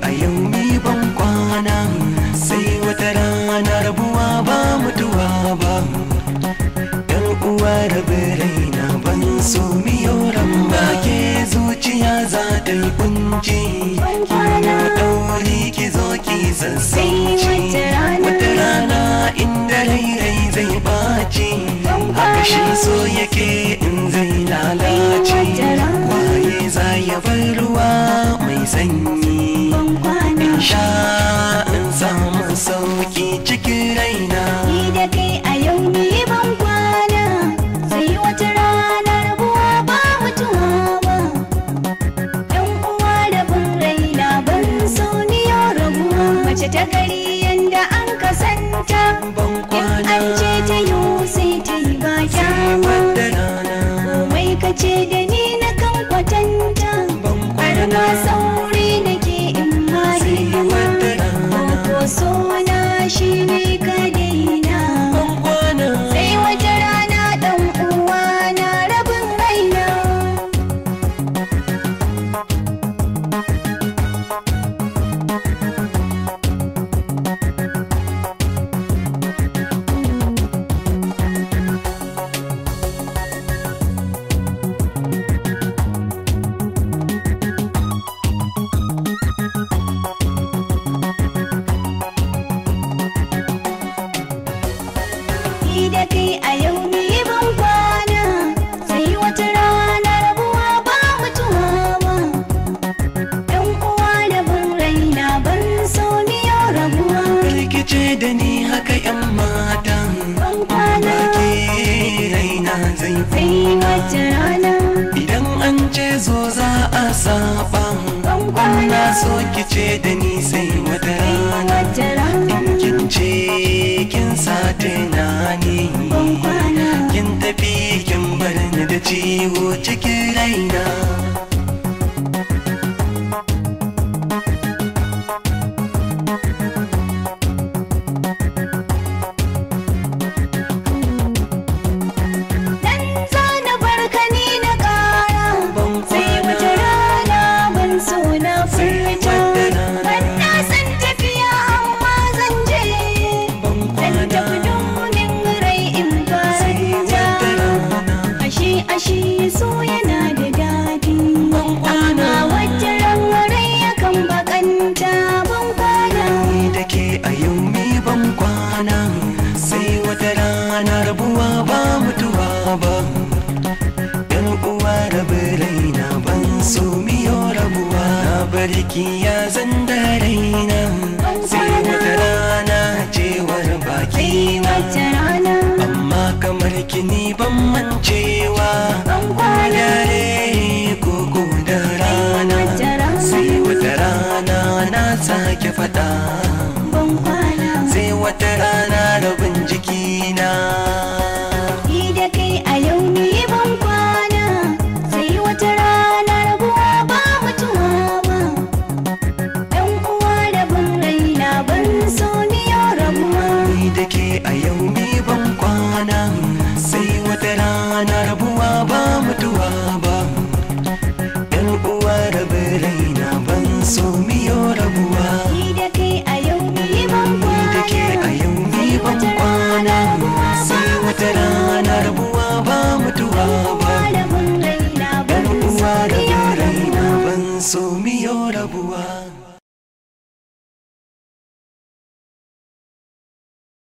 a yau ni ban kwana, sai wata rana rabuwa ba mutuwa ba. Yan uwa rabe raina ban so miyo ramba, ke zuciya za ta yi kunci, kina ɗauri ki zo ki sassauci. Wata rana inda rai zai ɓaci, haka shi so yake in zai lalace. Waye za ya bar ruwa mai sanyi, in sha in samu sauki cikin raina. Ni da kai a yau ni ban kwana, sai wata rana rabuwa ba mutuwa ba. Yan uwa da bin raina ban so ni yau rabuwa. Mace ta gari yanda an kasanta, in an ce ta yi sai ta yi ba dama. Komai ka ce da ni na kan kwatanta, har ma sauri nake in ma hidima. Ko sona shi ne ka daina, sai wata rana ɗan uwa na rabin raina. Ni da kai a yau ni ban kwana, sai wata rana rabuwa ba mutuwa ba. Yan uwa da bin raina ban so ni yau rabuwa. Rikice da ni haka yan mata, Ban kwana, ke raina zai sai wata rana. idan an ce zo za a saba. Ban kwana, Na so ki ce da ni sai wata rana, wata rana. in kin ce kin sa tunani, Ban kwana, kin tafi kin bar ni da ciwo cikin raina. dan zana barka ni na ƙara. Ban Sai kwana, wata rana ban so na furta, wata rana. ban na san tafiya amma zan je. ban Zan kwana, tafi domin rai in sai wata faranta. rana. Ashe so yana da daɗi, Ban kwana, amma wata ran rai yakan bakanta. Ban kwana, ni da ke a yau ni ban kwana, sai wata rana rabuwa ba mutuwa ba. Yan uwa rabe raina ban so miyo rabuwa. Na barki ya zan da raina, sai wata rana cewar baki na. wata rana. Amma kamar kini ban mancewa, Ban kwana, dare koko da rana, wata rana. sai wata rana na sake faɗa. ban kwana. Sai wata rana rabin jikina. Ni da kai a yau ni ban kwana, sai wata rana rabuwa ba mutuwa ba. Yan uwa da bin raina ban so ni yau rabuwa. Ni da ke a yau ni ban kwana, sai wata rana rabuwa ba mutuwa ba. Yan uwa rabe raina ban so miyo rabuwa. Ni da kai a yau ni ban Ni da ke kwana, a yau ni ban kwana, sai wata rana